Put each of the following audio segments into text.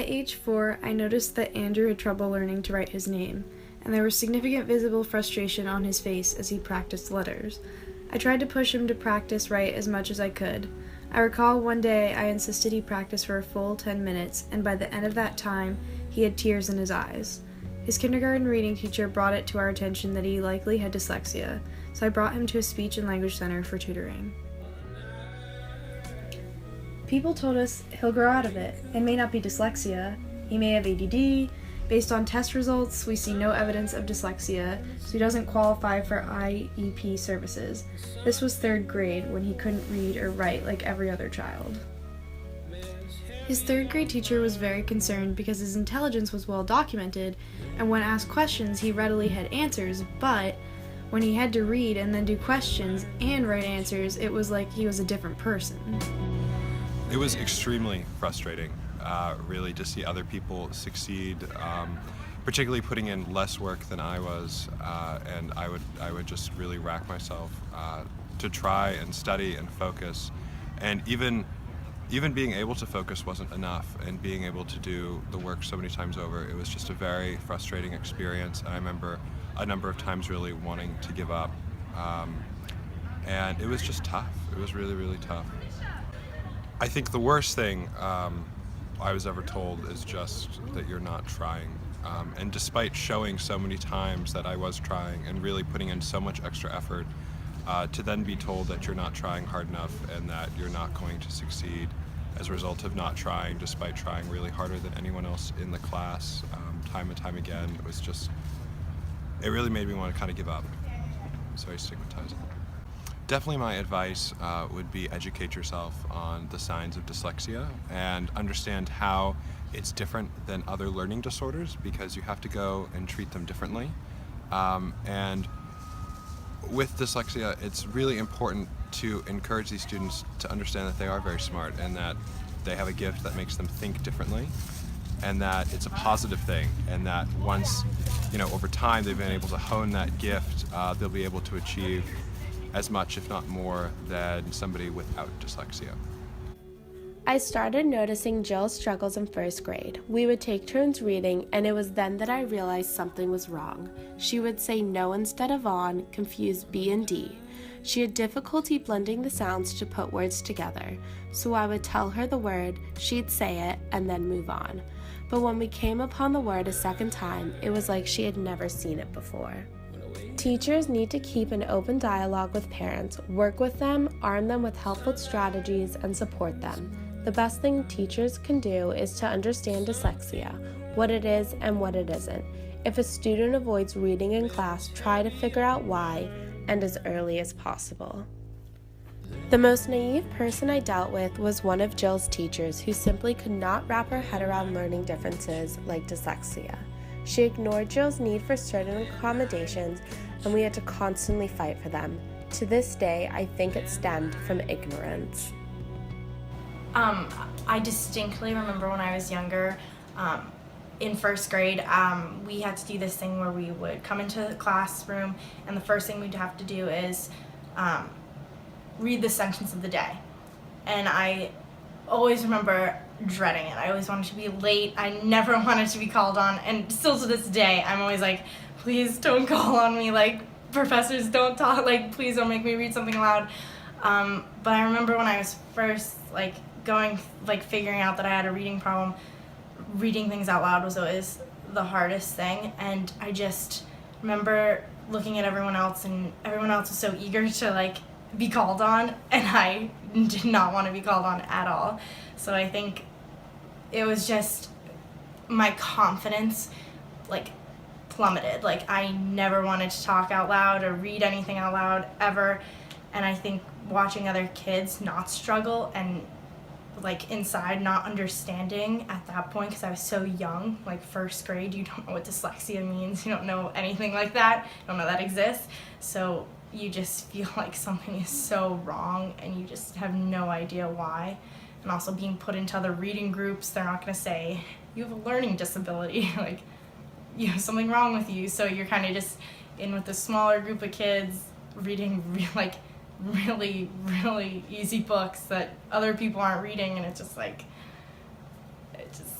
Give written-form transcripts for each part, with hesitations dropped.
age 4, I noticed that Andrew had trouble learning to write his name, and there was significant visible frustration on his face as he practiced letters. I tried to push him to practice write as much as I could. I recall one day I insisted he practice for a full 10 minutes, and by the end of that time, he had tears in his eyes. His kindergarten reading teacher brought it to our attention that he likely had dyslexia, so I brought him to a speech and language center for tutoring. People told us he'll grow out of it. It may not be dyslexia. He may have ADD. Based on test results, we see no evidence of dyslexia, so he doesn't qualify for IEP services. This was 3rd grade, when he couldn't read or write like every other child. His 3rd grade teacher was very concerned because his intelligence was well documented, and when asked questions, he readily had answers, but when he had to read and then do questions and write answers, it was like he was a different person. It was extremely frustrating, really, to see other people succeed, particularly putting in less work than I was, and I would just really rack myself to try and study and focus, and even being able to focus wasn't enough, and being able to do the work so many times over, it was just a very frustrating experience, and I remember a number of times really wanting to give up, and it was just tough. It was really, really tough. I think the worst thing I was ever told is just that you're not trying. And despite showing so many times that I was trying and really putting in so much extra effort, to then be told that you're not trying hard enough and that you're not going to succeed as a result of not trying, despite trying really harder than anyone else in the class, time and time again, it really made me want to kind of give up. It's very stigmatizing. Definitely my advice would be educate yourself on the signs of dyslexia and understand how it's different than other learning disorders, because you have to go and treat them differently. And with dyslexia, it's really important to encourage these students to understand that they are very smart and that they have a gift that makes them think differently, and that it's a positive thing, and that once, over time they've been able to hone that gift, they'll be able to achieve as much, if not more, than somebody without dyslexia. I started noticing Jill's struggles in 1st grade. We would take turns reading, and it was then that I realized something was wrong. She would say no instead of on, confuse B and D. She had difficulty blending the sounds to put words together, so I would tell her the word, she'd say it, and then move on. But when we came upon the word a second time, it was like she had never seen it before. Teachers need to keep an open dialogue with parents, work with them, arm them with helpful strategies, and support them. The best thing teachers can do is to understand dyslexia, what it is and what it isn't. If a student avoids reading in class, try to figure out why, and as early as possible. The most naive person I dealt with was one of Jill's teachers who simply could not wrap her head around learning differences like dyslexia. She ignored Jill's need for certain accommodations, and we had to constantly fight for them. To this day, I think it stemmed from ignorance. I distinctly remember when I was younger, in 1st grade, we had to do this thing where we would come into the classroom, and the first thing we'd have to do is read the sentence of the day. And I always remember dreading it. I always wanted to be late. I never wanted to be called on, and still to this day, I'm always like, please don't call on me, like, professors don't talk, like, please don't make me read something aloud. But I remember when I was first, figuring out that I had a reading problem, reading things out loud was always the hardest thing, and I just remember looking at everyone else, and everyone else was so eager to, be called on, and I did not want to be called on at all. So I think it was just my confidence plummeted. I never wanted to talk out loud or read anything out loud ever. And I think watching other kids not struggle and inside not understanding at that point, because I was so young, 1st grade, you don't know what dyslexia means, you don't know anything like that, you don't know that exists. So you just feel like something is so wrong and you just have no idea why. And also being put into other reading groups, they're not going to say, you have a learning disability, you have something wrong with you. So you're kind of just in with a smaller group of kids reading really easy books that other people aren't reading, and it's just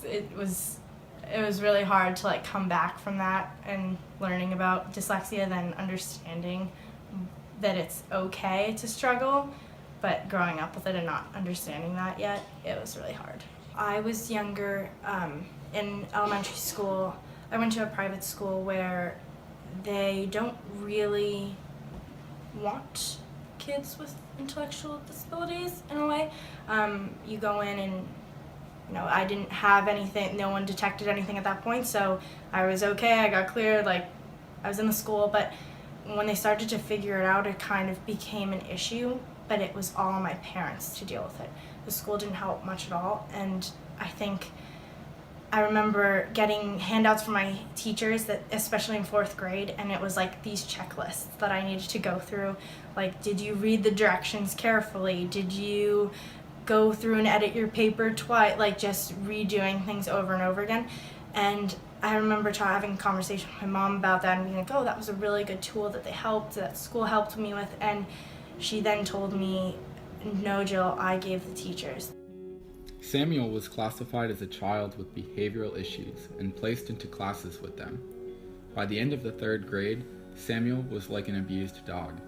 it was really hard to like come back from that and learning about dyslexia, then understanding that it's okay to struggle, but growing up with it and not understanding that yet, it was really hard. I was younger, in elementary school. I went to a private school where they don't really want kids with intellectual disabilities in a way. You go in and, I didn't have anything, no one detected anything at that point, so I was okay, I got cleared, like, I was in the school, but when they started to figure it out, it kind of became an issue, but it was all on my parents to deal with it. The school didn't help much at all, and I remember getting handouts from my teachers, that especially in 4th grade, and it was like these checklists that I needed to go through. Like, did you read the directions carefully? Did you go through and edit your paper twice? Like, just redoing things over and over again. And I remember having a conversation with my mom about that and being like, oh, that was a really good tool that school helped me with. And she then told me, no, Jill, I gave the teachers. Samuel was classified as a child with behavioral issues and placed into classes with them. By the end of the 3rd grade, Samuel was like an abused dog.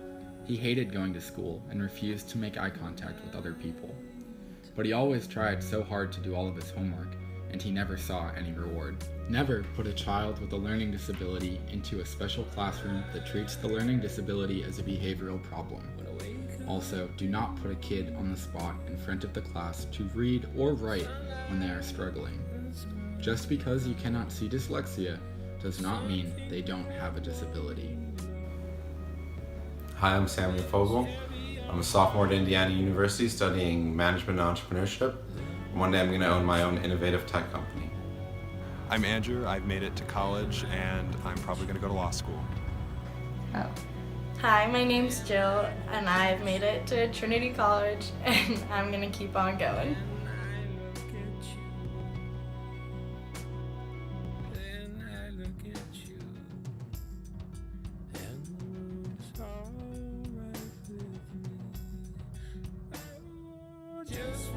He hated going to school and refused to make eye contact with other people. But he always tried so hard to do all of his homework, and he never saw any reward. Never put a child with a learning disability into a special classroom that treats the learning disability as a behavioral problem. Also, do not put a kid on the spot in front of the class to read or write when they are struggling. Just because you cannot see dyslexia does not mean they don't have a disability. Hi, I'm Samuel Fogel. I'm a sophomore at Indiana University studying management and entrepreneurship. One day I'm going to own my own innovative tech company. I'm Andrew. I've made it to college, and I'm probably going to go to law school. Oh. Hi, my name's Jill, and I've made it to Trinity College, and I'm gonna keep on going. Just